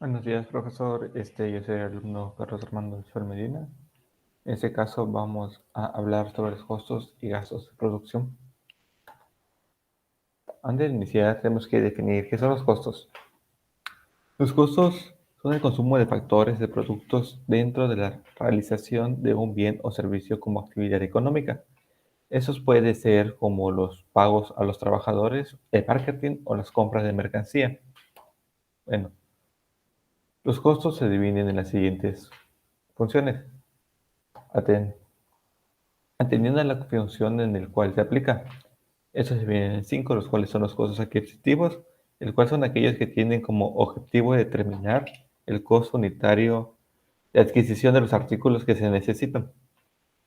Buenos días, profesor. Yo soy el alumno Carlos Armando Chol Medina. En este caso vamos a hablar sobre los costos y gastos de producción. Antes de iniciar, tenemos que definir qué son los costos. Los costos son el consumo de factores de productos dentro de la realización de un bien o servicio como actividad económica. Esos pueden ser como los pagos a los trabajadores, el marketing o las compras de mercancía. Bueno, los costos se dividen en las siguientes funciones. Aten- Atendiendo a la función en el cual se aplica. Estos se dividen en cinco, los cuales son los costos adquisitivos, el cual son aquellos que tienen como objetivo determinar el costo unitario de adquisición de los artículos que se necesitan.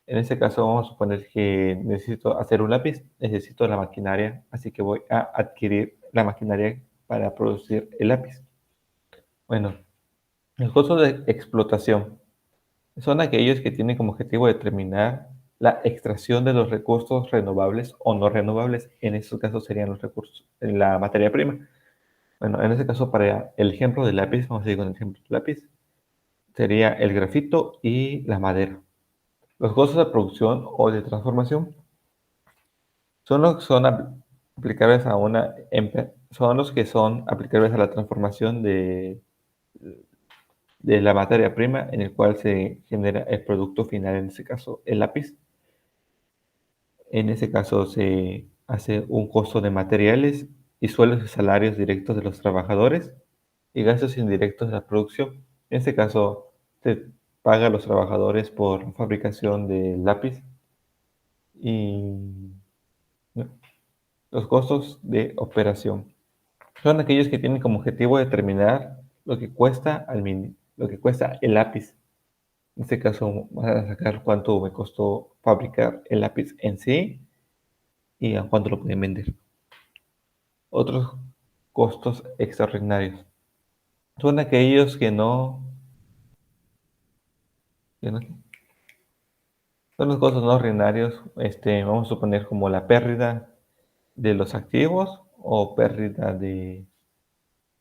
En este caso vamos a suponer que necesito hacer un lápiz, necesito la maquinaria, así que voy a adquirir la maquinaria para producir el lápiz. Bueno, el costo de explotación son aquellos que tienen como objetivo determinar la extracción de los recursos renovables o no renovables. En estos casos serían los recursos, la materia prima. Bueno, en este caso, para el ejemplo del lápiz, vamos a ir con el ejemplo del lápiz, sería el grafito y la madera. Los costos de producción o de transformación son los que son aplicables a son los que son aplicables a la transformación de la materia prima en el cual se genera el producto final, en este caso el lápiz. En ese caso se hace un costo de materiales y sueldos y salarios directos de los trabajadores y gastos indirectos de la producción. En este caso se paga a los trabajadores por la fabricación del lápiz y ¿no? Los costos de operación son aquellos que tienen como objetivo determinar lo que cuesta lo que cuesta el lápiz. En este caso, vas a sacar cuánto me costó fabricar el lápiz en sí y a cuánto lo pueden vender. Otros costos extraordinarios son aquellos que no- son los costos no ordinarios, vamos a suponer como la pérdida de los activos o pérdida de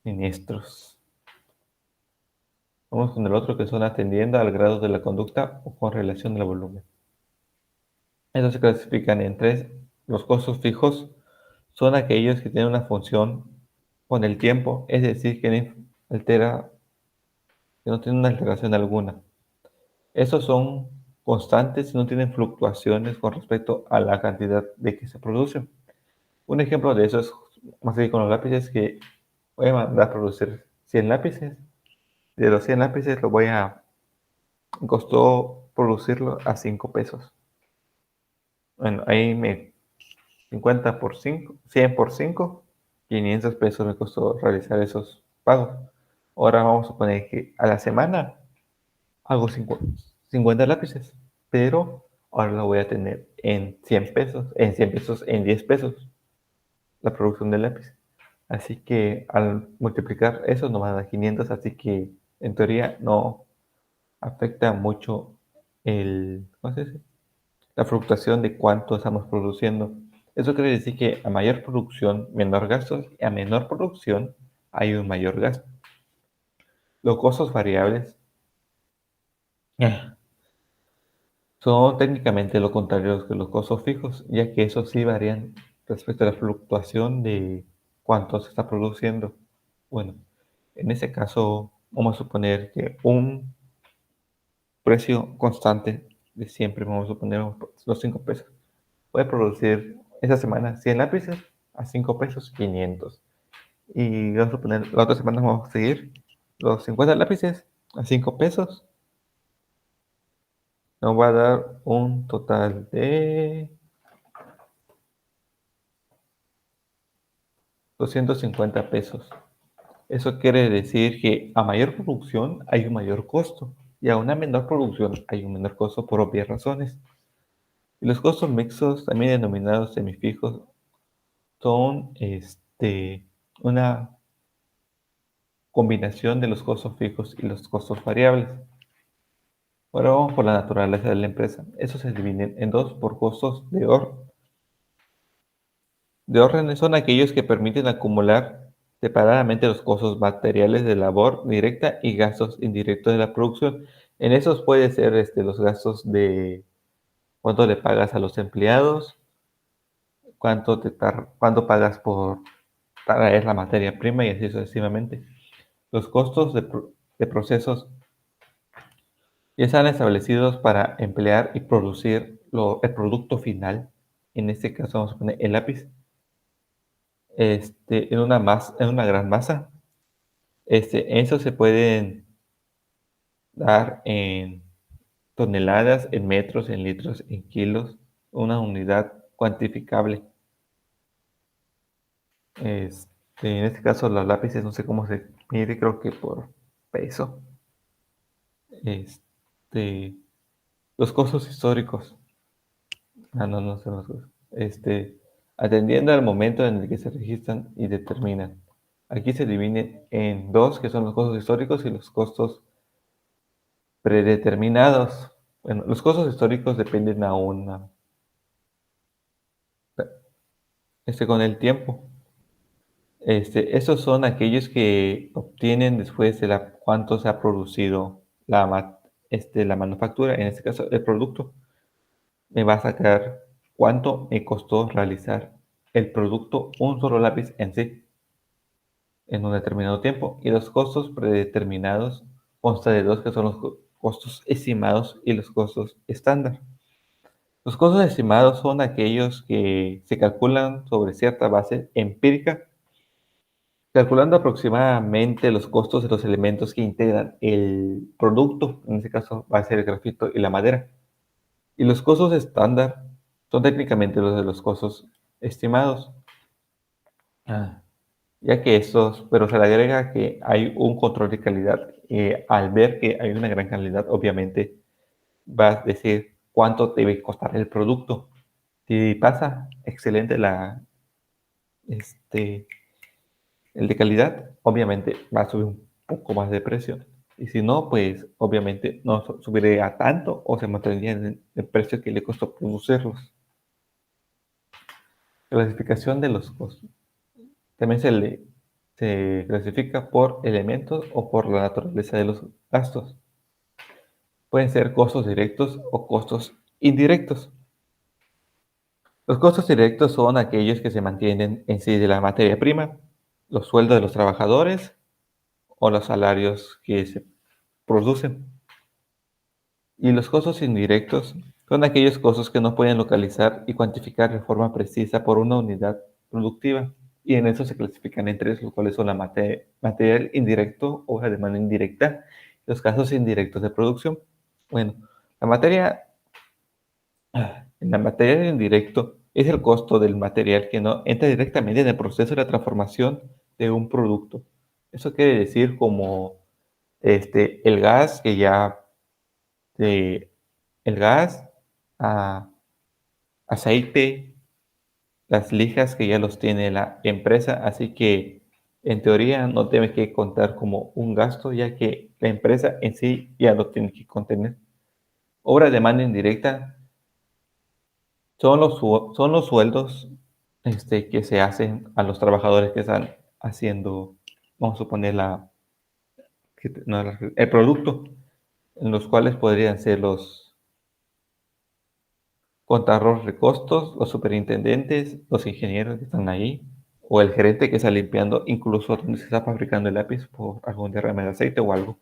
siniestros. Vamos con el otro que son atendiendo al grado de la conducta o con relación al volumen. Estos se clasifican en tres. Los costos fijos son aquellos que tienen una función con el tiempo, es decir, que no tienen una alteración alguna. Estos son constantes y no tienen fluctuaciones con respecto a la cantidad de que se producen. Un ejemplo de eso es, más bien con los lápices, que voy a mandar a producir 100 lápices. De los 100 lápices me costó producirlo a 5 pesos. Bueno, 50 por 5, 100 por 5, 500 pesos me costó realizar esos pagos. Ahora vamos a poner que a la semana hago 50 lápices, pero ahora lo voy a tener en 100 pesos, en 10 pesos, la producción del lápiz. Así que al multiplicar eso nos va a dar 500, así que en teoría no afecta mucho ¿cómo se dice? La fluctuación de cuánto estamos produciendo. Eso quiere decir que a mayor producción, menor gastos, y a menor producción hay un mayor gasto. Los costos variables son técnicamente lo contrario que los costos fijos, ya que esos sí varían respecto a la fluctuación de cuánto se está produciendo. Bueno, en ese caso vamos a suponer que un precio constante de siempre, vamos a suponer los 5 pesos. Voy a producir esta semana 100 lápices a 5 pesos 500. Y vamos a poner, la otra semana vamos a seguir los 50 lápices a 5 pesos. Nos va a dar un total de 250 pesos. Eso quiere decir que a mayor producción hay un mayor costo y a una menor producción hay un menor costo por obvias razones. Y los costos mixtos, también denominados semifijos, son una combinación de los costos fijos y los costos variables. Ahora vamos por la naturaleza de la empresa. Estos se dividen en dos por costos de orden. De órdenes son aquellos que permiten acumular separadamente los costos materiales de labor directa y gastos indirectos de la producción. En esos puede ser los gastos de cuánto le pagas a los empleados, cuánto pagas por traer la materia prima y así sucesivamente. Los costos de procesos ya están establecidos para emplear y producir el producto final. En este caso vamos a poner el lápiz en una gran masa. Eso se pueden dar en toneladas, en metros, en litros, en kilos, una unidad cuantificable. En este caso, los lápices, no sé cómo se mide, creo que por peso. Este, los costos históricos. No son los costos. Atendiendo al momento en el que se registran y determinan. Aquí se dividen en dos, que son los costos históricos y los costos predeterminados. Bueno, los costos históricos dependen con el tiempo. Esos son aquellos que obtienen después de cuánto se ha producido la manufactura, en este caso el producto. Me va a sacar cuánto me costó realizar el producto, un solo lápiz en sí, en un determinado tiempo. Y los costos predeterminados consta de dos, que son los costos estimados y los costos estándar. Los costos estimados son aquellos que se calculan sobre cierta base empírica, calculando aproximadamente los costos de los elementos que integran el producto, en este caso va a ser el grafito y la madera. Y los costos estándar son técnicamente los de los costos estimados, ya que pero se le agrega que hay un control de calidad. Al ver que hay una gran calidad, obviamente va a decir cuánto debe costar el producto. Si pasa excelente este, el de calidad, obviamente va a subir un poco más de precio. Y si no, pues obviamente no subiría tanto o se mantendría en el precio que le costó producirlos. Clasificación de los costos. También se clasifica por elementos o por la naturaleza de los gastos. Pueden ser costos directos o costos indirectos. Los costos directos son aquellos que se mantienen en sí de la materia prima, los sueldos de los trabajadores o los salarios que se producen. Y los costos indirectos son aquellos costos que no pueden localizar y cuantificar de forma precisa por una unidad productiva. Y en eso se clasifican en tres, los cuales son material indirecto o la demanda indirecta, los casos indirectos de producción. Bueno, la materia, el material indirecto es el costo del material que no entra directamente en el proceso de la transformación de un producto. Eso quiere decir como el gas que ya de el gas, a aceite, las lijas que ya los tiene la empresa, así que en teoría no debe que contar como un gasto, ya que la empresa en sí ya lo tiene que contener. Obra de mano indirecta son los sueldos que se hacen a los trabajadores que están haciendo, vamos a suponer, el producto, en los cuales podrían ser los contadores de costos, los superintendentes, los ingenieros que están ahí, o el gerente que está limpiando, incluso donde se está fabricando el lápiz por algún derrame de aceite o algo.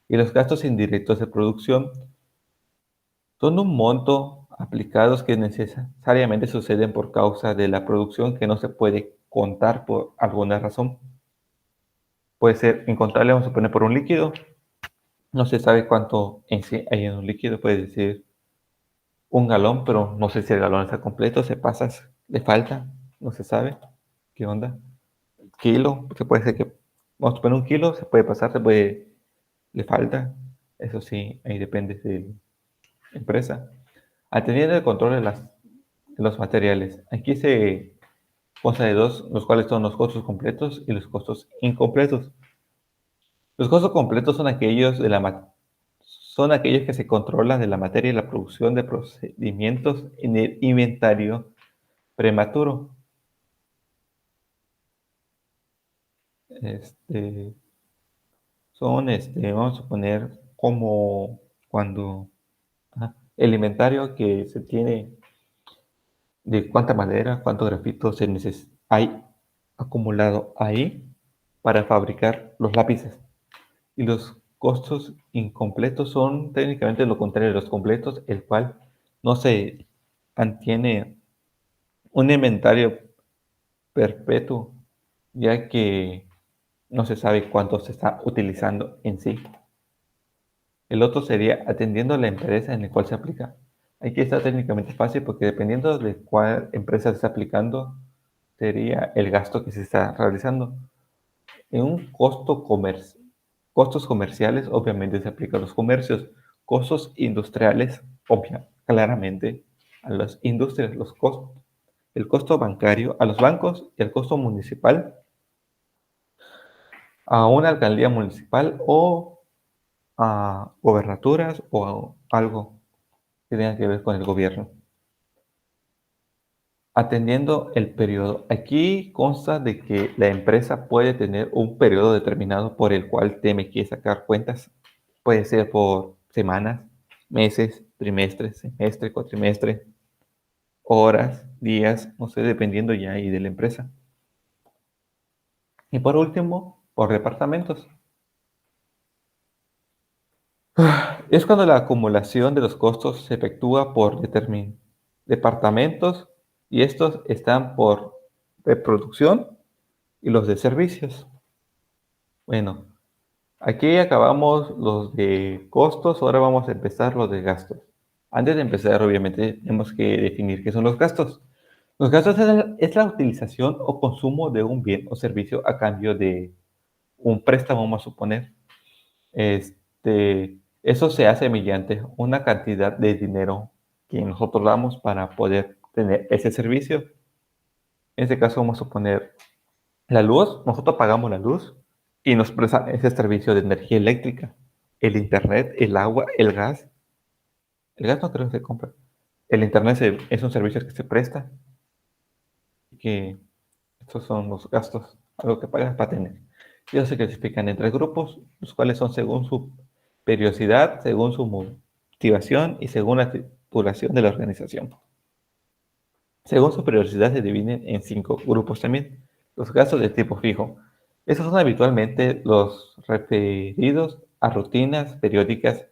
Y los gastos indirectos de producción son un monto aplicados que necesariamente suceden por causa de la producción que no se puede contar por alguna razón. Puede ser incontable, vamos a poner por un líquido. No se sabe cuánto en sí hay en un líquido, puede decir un galón, pero no sé si el galón está completo, se pasa, le falta, no se sabe qué onda. Kilo, se puede ser que, vamos a poner un kilo, se puede pasar, le falta, eso sí, ahí depende de la empresa. Atendiendo el control de los materiales, aquí se consta de dos, los cuales son los costos completos y los costos incompletos. Los costos completos son aquellos que se controlan de la materia y la producción de procedimientos en el inventario prematuro. Este, vamos a suponer como cuando el inventario que se tiene de cuánta madera, cuánto grafito hay acumulado ahí para fabricar los lápices. Y los costos incompletos son técnicamente lo contrario de los completos, el cual no se mantiene un inventario perpetuo, ya que no se sabe cuánto se está utilizando en sí. El otro sería atendiendo a la empresa en la cual se aplica. Aquí está técnicamente fácil porque dependiendo de cuál empresa se está aplicando, sería el gasto que se está realizando. En un costos comerciales, obviamente se aplica a los comercios. Costos industriales, claramente a las industrias, los costos. El costo bancario a los bancos y el costo municipal a una alcaldía municipal o a gobernaturas o a algo que tenga que ver con el gobierno. Atendiendo el periodo. Aquí consta de que la empresa puede tener un periodo determinado por el cual tiene que sacar cuentas. Puede ser por semanas, meses, trimestres, semestre, cuatrimestre, horas, días, no sé, dependiendo ya ahí de la empresa. Y por último, por departamentos. Es cuando la acumulación de los costos se efectúa por departamentos y estos están por de producción y los de servicios. Bueno, aquí acabamos los de costos, ahora vamos a empezar los de gastos. Antes de empezar, obviamente, tenemos que definir qué son los gastos. Los gastos es la utilización o consumo de un bien o servicio a cambio de un préstamo, vamos a suponer. Eso se hace mediante una cantidad de dinero que nosotros damos para poder tener ese servicio. En este caso vamos a suponer la luz, nosotros pagamos la luz y nos presta ese servicio de energía eléctrica, el internet, el agua, el gas. El gas no creo que se compra. El internet es un servicio que se presta y que estos son los gastos, algo que pagas para tener. Ellos se clasifican en tres grupos, los cuales son según su periodicidad, según su motivación y según la tripulación de la organización. Según su periodicidad se dividen en 5 grupos también. Los gastos de tipo fijo. Esos son habitualmente los referidos a rutinas periódicas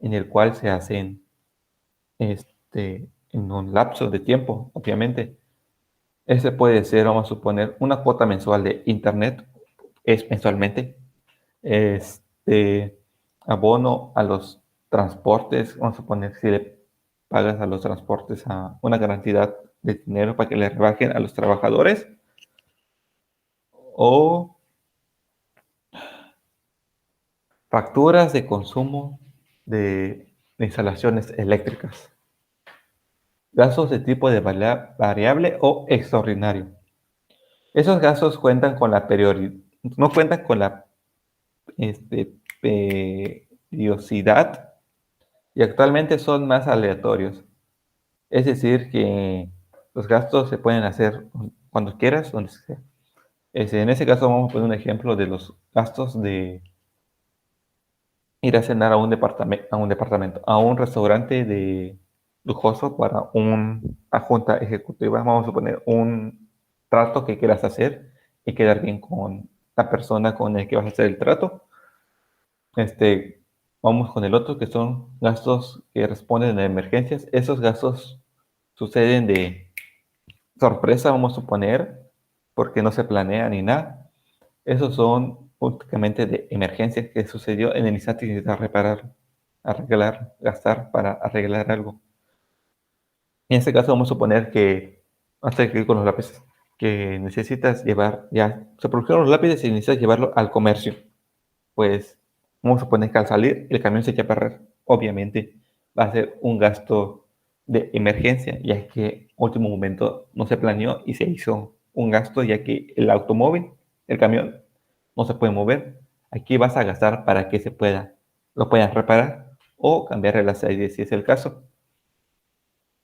en el cual se hacen en un lapso de tiempo, obviamente. Ese puede ser, vamos a suponer, una cuota mensual de internet, es mensualmente. Este abono a los transportes, vamos a suponer, si le pagas a los transportes a una cantidad de dinero para que le rebajen a los trabajadores, o facturas de consumo de instalaciones eléctricas. Gastos de tipo de variable o extraordinario. Esos gastos cuentan con la no cuentan con la periodicidad y actualmente son más aleatorios. Es decir, que los gastos se pueden hacer cuando quieras, donde sea. En ese caso vamos a poner un ejemplo de los gastos de ir a cenar a un restaurante lujoso para una junta ejecutiva. Vamos a poner un trato que quieras hacer y quedar bien con la persona con la que vas a hacer el trato. Vamos con el otro, que son gastos que responden a emergencias. Esos gastos suceden de sorpresa, vamos a suponer, porque no se planea ni nada. Esos son únicamente de emergencia que sucedió en el instante y necesitas reparar, arreglar, gastar para arreglar algo. En este caso vamos a suponer que, hasta que con los lápices, que necesitas llevar, ya se produjeron los lápices y necesitas llevarlo al comercio. Pues vamos a suponer que al salir el camión se echa a perder. Obviamente va a ser un gasto de emergencia, ya que último momento no se planeó y se hizo un gasto, ya que el automóvil, el camión, no se puede mover. Aquí vas a gastar para que lo puedan reparar o cambiar el aceite si es el caso.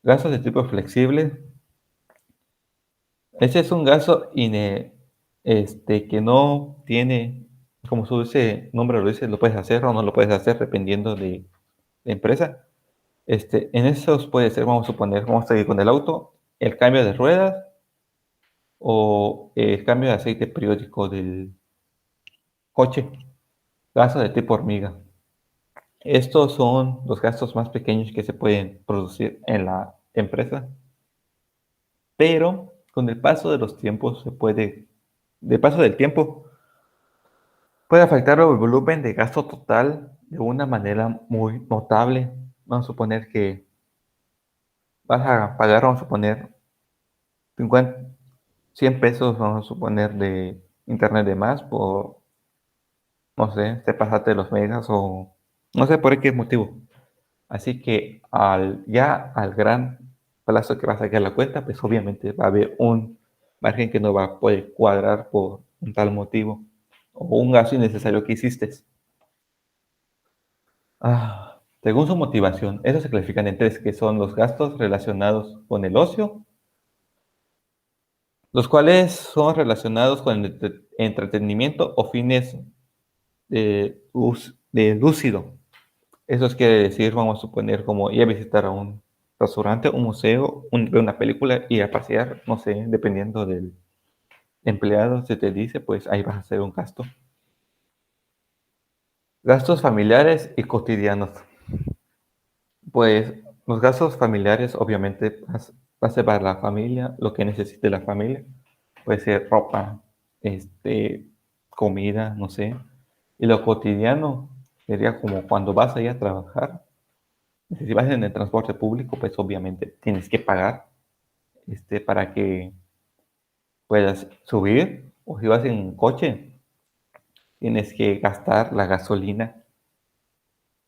Gastos de tipo flexible. Ese es un gasto que no tiene, como su ese nombre lo dice, lo puedes hacer o no lo puedes hacer dependiendo de la empresa. En esos puede ser, vamos a suponer, vamos a seguir con el auto, el cambio de ruedas o el cambio de aceite periódico del coche, gasto de tipo hormiga. Estos son los gastos más pequeños que se pueden producir en la empresa, pero con el paso de los tiempos de paso del tiempo, puede afectar el volumen de gasto total de una manera muy notable. Vamos a suponer que vas a pagar, vamos a suponer, 50, 100 pesos, vamos a suponer, de internet de más por, no sé, te pasaste de los megas o no sé por qué motivo. Así que al gran plazo que va a sacar la cuenta, pues obviamente va a haber un margen que no va a poder cuadrar por un tal motivo o un gasto innecesario que hiciste. Según su motivación, estos se clasifican en tres, que son los gastos relacionados con el ocio, los cuales son relacionados con el entretenimiento o fines de lúcido. Eso quiere decir, vamos a suponer, como ir a visitar a un restaurante, un museo, ver una película, ir a pasear, no sé, dependiendo del empleado, se te dice, pues ahí vas a hacer un gasto. Gastos familiares y cotidianos. Pues los gastos familiares, obviamente, va a ser para la familia, lo que necesite la familia. Puede ser ropa, comida, no sé. Y lo cotidiano sería como cuando vas ahí a trabajar. Si vas en el transporte público, pues obviamente tienes que pagar para que puedas subir. O si vas en coche, tienes que gastar la gasolina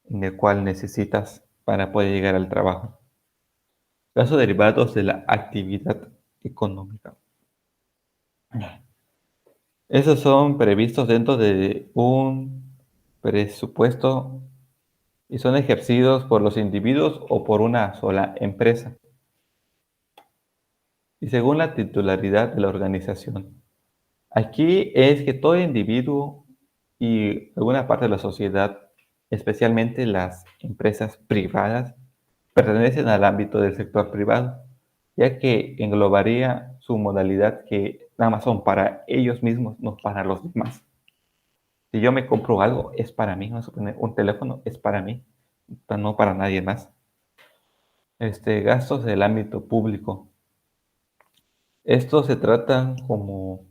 en el cual necesitas para poder llegar al trabajo. Gastos derivados de la actividad económica. Esos son previstos dentro de un presupuesto y son ejercidos por los individuos o por una sola empresa. Y según la titularidad de la organización. Aquí es que todo individuo y alguna parte de la sociedad, especialmente las empresas privadas, pertenecen al ámbito del sector privado, ya que englobaría su modalidad que nada más son para ellos mismos, no para los demás. Si yo me compro algo, es para mí, vamos a suponer, un teléfono es para mí, no para nadie más. Gastos del ámbito público. Estos se tratan como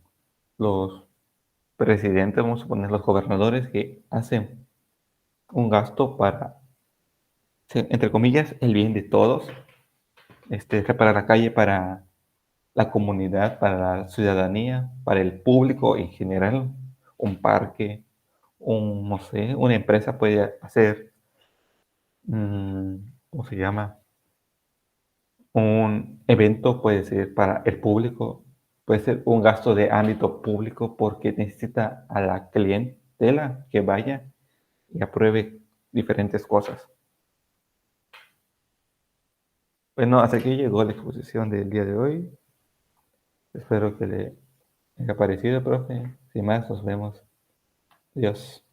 los presidentes, vamos a poner los gobernadores, que hacen un gasto para, entre comillas, el bien de todos, para la calle, para la comunidad, para la ciudadanía, para el público en general, un parque, no sé, una empresa puede hacer, ¿cómo se llama? Un evento puede ser para el público, puede ser un gasto de ámbito público porque necesita a la clientela que vaya y apruebe diferentes cosas. Bueno, hasta aquí llegó la exposición del día de hoy. Espero que le haya parecido, profe. Sin más, nos vemos. Adiós.